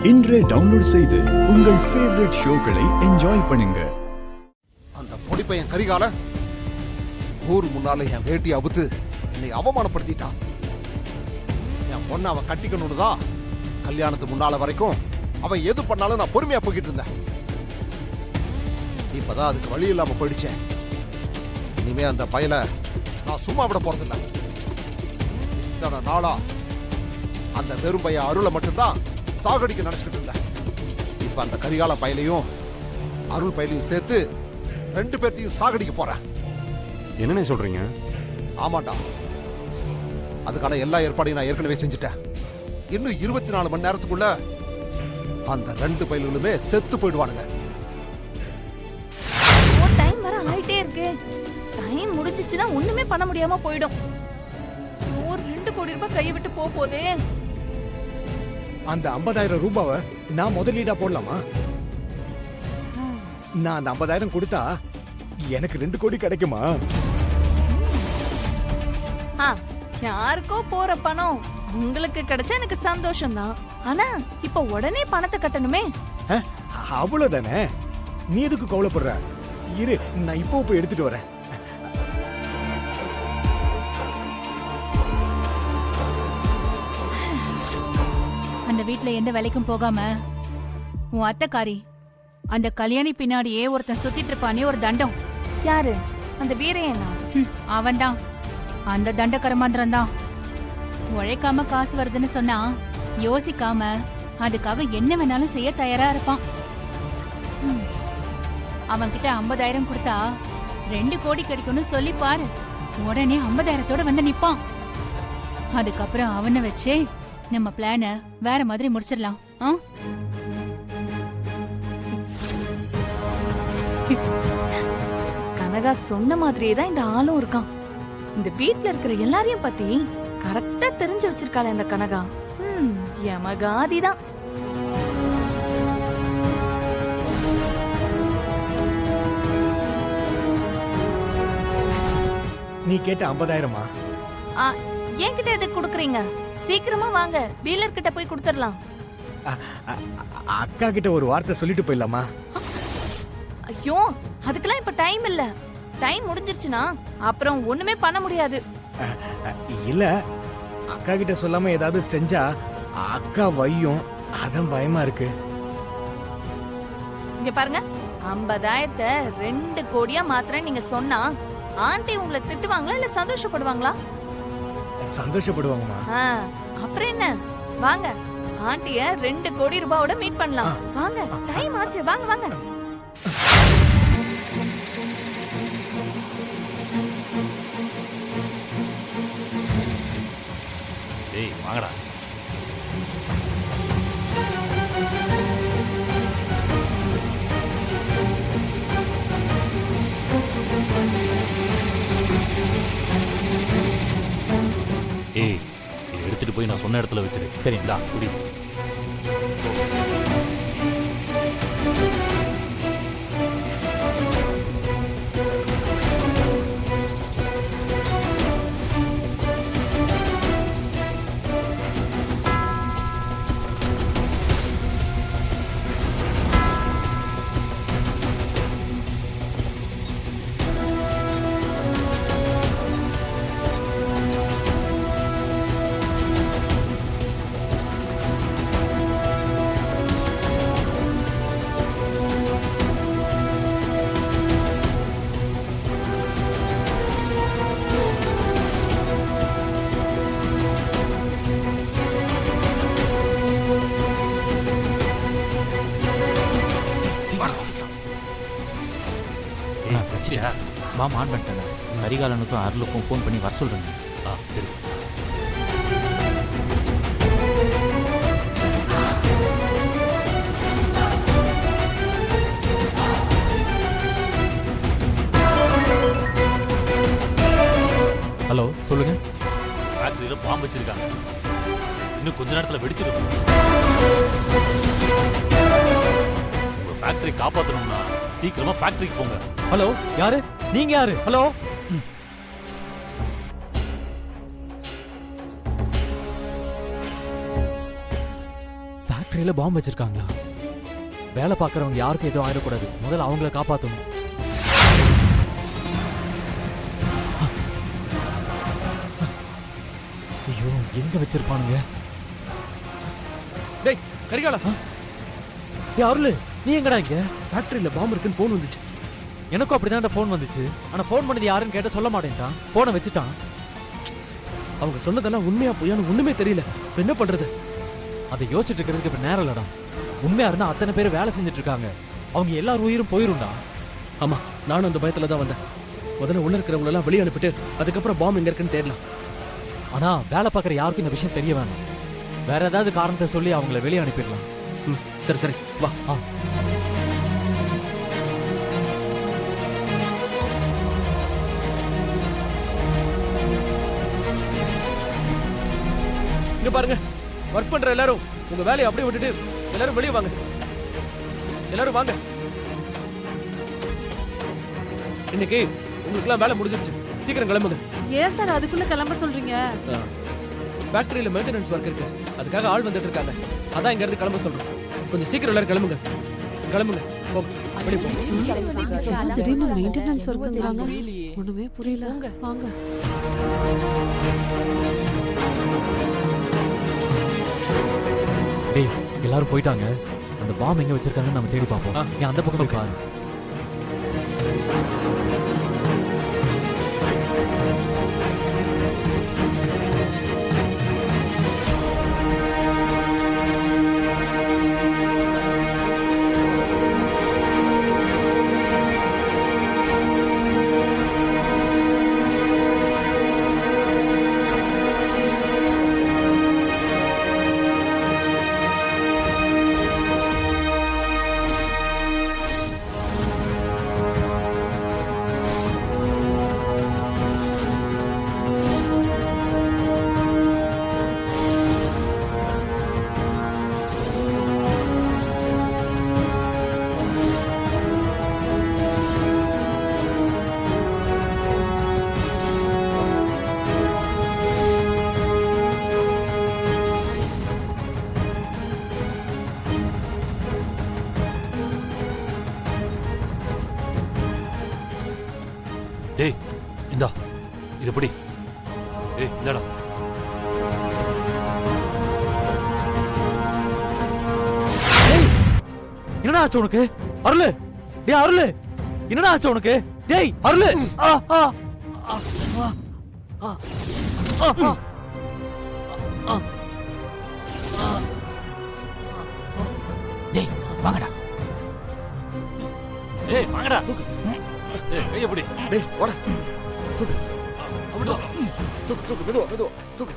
இன்றே டவுன்லோட் செய்து உங்கள் ஃபேவரட் ஷோக்களை என்ஜாய் பண்ணுங்க. அந்த பொடிப்பையன் கரிகால ஊர் முன்னால என் வேட்டியை அவுத்து என்னை அவமானப்படுத்திட்டான். என் பொண்ணை அவன் கட்டிக்கணும்னு தான் கல்யாணத்துக்கு முன்னால வரைக்கும் அவன் எது பண்ணாலும் நான் பொறுமையா போய்கிட்டு இருந்தேன். இப்பதான் அதுக்கு வழி இல்லாம போயிடுச்சேன். இனிமே அந்த பயலை நான் சும்மா விட போறதில்லை. இத்தனை நாளா அந்த வெறும் பையன் அருளை மட்டும்தான் சாகடிக்க நினைச்சுக்கிட்டு இருந்தேன். இப்ப அந்த கரிகால பயலையும் அருள் பயலையும் சேர்த்து ரெண்டு பேர்த்தையும் சாகடிக்க போறேன். என்னன்னு சொல்றீங்க? ஆமாண்டா, அதுக்கான எல்லா ஏற்பாடையும் நான் ஏற்கனவே செஞ்சுட்டேன். இன்னும் 24 மணி நேரத்துக்குள்ள அந்த ரெண்டு பயல்களுமே செத்து போயிடுவானுங்க. டைம் வர ஆயிட்டே இருக்கு. டைம் முடிஞ்சிச்சுன்னா ஒண்ணுமே பண்ண முடியாம போயிடும். 2 கோடி ரூபாய் கையை விட்டு போதே. அந்த 50,000 ரூபாவை நான் முதலீடா போடலாமா? நான் அந்த 50,000 கொடுத்தா எனக்கு 2 கோடி கிடைக்குமா? யாருக்கோ போற பணம் உங்களுக்கு கிடைச்சா எனக்கு சந்தோஷம் தான். ஆனா இப்ப உடனே பணத்தை கட்டணுமே. அவ்வளவுதானே, நீ எதுக்கு கவலைப்படுற? இரு, நான் இப்போ போய் எடுத்துட்டு வரேன். அந்த வீட்ல எந்த வேலைக்கும் போகாம உன் அத்தைக்காரி அந்த கல்யாணி பின்னாடியே ஒருத்தன் சுத்திட்டு இருப்பானே, ஒரு தண்டம். யாரு? அந்த வீரையனா? அவன்தான். அந்த தண்ட கர்மாந்திரம் தான். உழைக்காம காசு வருதுன்னு சொன்னா யோசிக்காம அதுக்காக என்ன வேணாலும் செய்ய தயாரா இருப்பான். அவன்கிட்ட 50,000 கொடுத்தா 2 கோடி கிடைக்கும்னு சொல்லி பாரு. உடனே 50,000தோட வந்து நிப்பான். அதுக்கப்புறம் அவனை வச்சே நம்ம பிளான வேற மாதிரி முடிச்சிடலாம். கனகா சொன்ன மாதிரியே தான் இந்த ஆளும் இருக்கான். இந்த வீட்ல இருக்கிற எல்லாரையும் பத்தி கரெக்டா தெரிஞ்சு வச்சிருக்காளே இந்த கனகா. யமகாதிதான். நீ கேட்ட 50,000மா? என்கிட்ட எதுக்கு கொடுக்குறீங்க? சீக்கிரமா வாங்க, டீலர் கிட்ட போய் கொடுத்துடலாம். அக்கா கிட்ட ஒரு வார்த்தை சொல்லிட்டு போயிடலாமா? ஐயோ, அதுக்கெல்லாம் இப்ப டைம் இல்ல. டைம் முடிஞ்சிருச்சுனா அப்புறம் ஒண்ணுமே பண்ண முடியாது. இல்ல, அக்கா கிட்ட சொல்லாம ஏதாவது செஞ்சா அக்கா வையும், அதான் பயமா இருக்கு. இங்க பாருங்க, 50,000த்தை 2 கோடியா மாத்திரம் நீங்க சொன்னா ஆண்டி உங்களை திட்டுவாங்களா இல்ல சந்தோஷப்படுவாங்களா? சந்தோஷப்படுவாங்கம்மா. அப்புறம் என்ன, வாங்க ஆண்டிய 2 கோடி ரூபாயோட மீட் பண்ணலாம். வாங்க, டைம் ஆச்சு, வாங்க வாங்க. டேய் வாங்கடா. ஏய், இதை எடுத்துட்டு போய் நான் சொன்ன இடத்துல வச்சிரு. சரிங்களா? குடி. பாம் ஆன் பண்ணிட்டேன். கரிகாலனுக்கும் அருளுக்கும் ஃபோன் பண்ணி வர சொல்றேங்க. சரி. ஹலோ, சொல்லுங்க. ஃபேக்டரியில பாம்பு வச்சிருக்காங்க. இன்னும் கொஞ்ச நேரத்துல வெடிச்சிருக்கும். உங்க ஃபேக்டரி காப்பாற்றணும்னா சீக்கிரமா ஃபேக்டரிக்கு போங்க. ஹலோ, யாரு நீங்க? யாரு? ஹலோ. ஃபேக்டரியில பாம்பு வச்சிருக்காங்களா? வேலை பார்க்கறவங்க யாருக்கும் எதுவும் ஆயிடக்கூடாது. முதல்ல அவங்கள காப்பாற்றணும். ஐயோ, எங்க வச்சிருப்பானுங்க? டேய் கரிகாலா, ஏய் அருளு, நீ எங்கடா இங்க? ஃபேக்டரியில பாம்பு இருக்குன்னு ஃபோன் வந்துச்சு. எனக்கும் அப்படிதான் ஃபோன் வந்துச்சு. ஆனா ஃபோன் பண்ணது யாருன்னு கேட்ட சொல்ல மாட்டேன்ட்டான். போனை வச்சுட்டான். அவங்க சொன்னதெல்லாம் உண்மையா பொய்யான்னு ஒண்ணுமே தெரியல. இப்ப என்ன பண்றது? அதை யோசிச்சுட்டு இருக்கிறதுக்கு இப்ப நேரம் இல்லடா. உண்மையா இருந்தா அத்தனை பேர் வேலை செஞ்சுட்டு இருக்காங்க. அவங்க எல்லார் உயிரும் போயிரும்டா. ஆமா, நானும் அந்த பயத்துல தான் வந்தேன். முதல்ல உள்ள இருக்கிறவங்க எல்லாம் வெளியே அனுப்பிட்டு அதுக்கப்புறம் பாம்பு எங்க இருக்குன்னு தேடலாம். ஆனா வேலை பார்க்குற யாருக்கும் இந்த விஷயம் தெரிய வேணாம். வேற ஏதாவது காரணத்தை சொல்லி அவங்கள வெளியே அனுப்பிடலாம். சரி சரி வா. இங்க பாருங்க, ஒர்க் பண்ற எல்லாரும் உங்க வேலையை அப்படியே விட்டுட்டு எல்லாரும் வெளியே வாங்க. எல்லாரும் வாங்க. இன்னைக்கு உங்களுக்குலாம் வேலை முடிஞ்சிருச்சு. சீக்கிரம் கிளம்புங்க. ஏன் சார் அதுக்குள்ள கிளம்ப சொல்றீங்க? ஃபேக்டரியில மெயின்டெனன்ஸ் ஒர்க் இருக்கு. அதுக்காக ஆள் வந்துட்டு இருக்காங்க. அதான் இங்க இருந்து கிளம்ப சொல்றோம். கொஞ்சம் சீக்கிரம் எல்லாரும் கிளம்புங்க. கிளம்புங்க. போங்க. வெளிய போங்க. திடீர்னு மெயின்டெனன்ஸ் ஒர்க்குங்கறாங்க. ஒண்ணுமே புரியல. வாங்க. டேய், எல்லாரும் போயிட்டாங்க. அந்த பாம்பு எங்க வச்சிருக்காங்கன்னு நம்ம தேடி பார்ப்போம். நீ அந்த பக்கம் போய் பாரு. டேய் இந்தா இது எப்படி? ஏய் இந்தாடா. என்னடா ஆச்சு உனக்கு? அருளு, டேய் அருளு, என்னடா ஆச்சு உனக்கு? டேய் அருளு. டேய் வாங்கடா. ஏய் வாங்கடா. ஏய் கை எப்படி? டேய் ஓட. தூக்கு. தூக்கு மெதுவா மெதுவா தூக்கு.